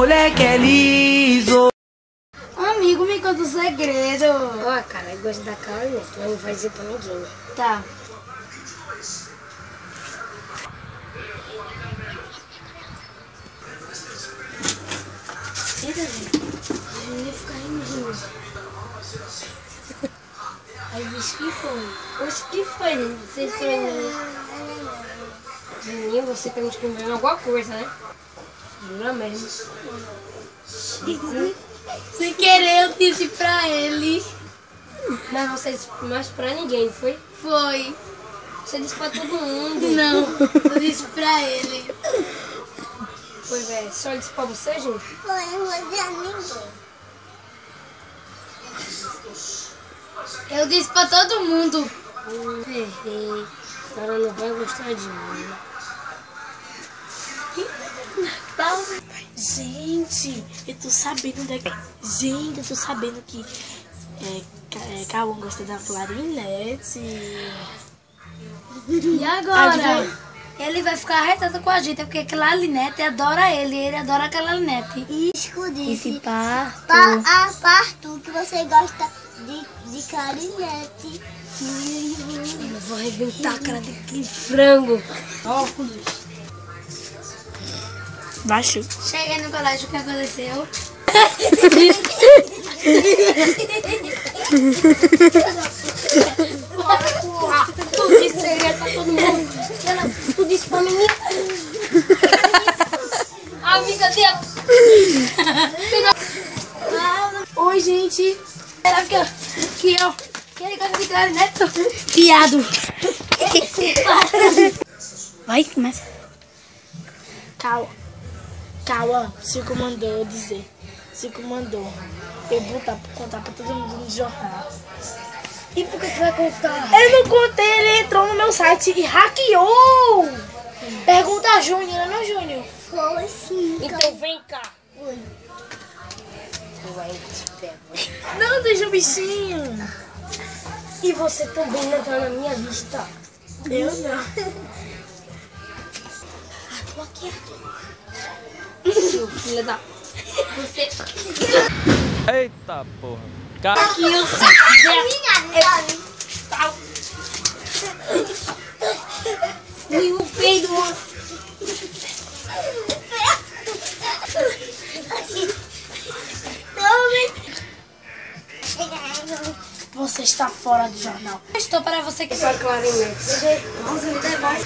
moleque é liso. Amigo, me conta um segredo. Ó, cara, eu gosto da Carla, tu não vai dizer pra ninguém. Tá. Eita, gente. Eu ia ficar rindo. Aí, bicho, que foi? Oxe, que foi, gente? Vocês estão... Menino, você tá me escondendo alguma coisa, né? Jura mesmo. Sem querer, eu disse pra ele. Mas pra ninguém, foi? Foi. Você disse pra todo mundo. Não, eu disse pra ele. Foi, velho. Só disse pra você, gente? Foi, eu não vou dizer a ninguém. Eu disse pra todo mundo. Errei. A senhora não vai gostar de mim. Gente, eu tô sabendo Gente, eu tô sabendo que Cauã gosta da clarinete. E agora? Ele vai ficar arretado com a gente, porque aquela Clarinete adora ele adora aquela Clarinete. Isco disse Esse par. a Partu que você gosta de clarinete. Eu vou arrebentar a cara daquele frango. Óculos. Baixo. Cheguei no colégio, o que aconteceu? Tu disse segredo pra todo mundo. Tu disse pra menina. Amiga dela. Oi, gente. Será que eu... Que ele gosta de clarinete? Piado. Vai, começa. Cauã, Cico mandou eu dizer. Cico mandou eu contar pra todo mundo no jornal. E por que tu vai contar? Eu não contei, ele entrou no meu site e hackeou! Pergunta a Júnior, não, Júnior? Foi sim. Então vem cá. Não, deixa o bichinho. E você também não tá na minha vista. Eu não. Seu filho da... Você... Eita porra. Aqui eu sei. O peido, mano. Você está fora do jornal. Estou para você que... Essa clarinete. Vamos me devolve.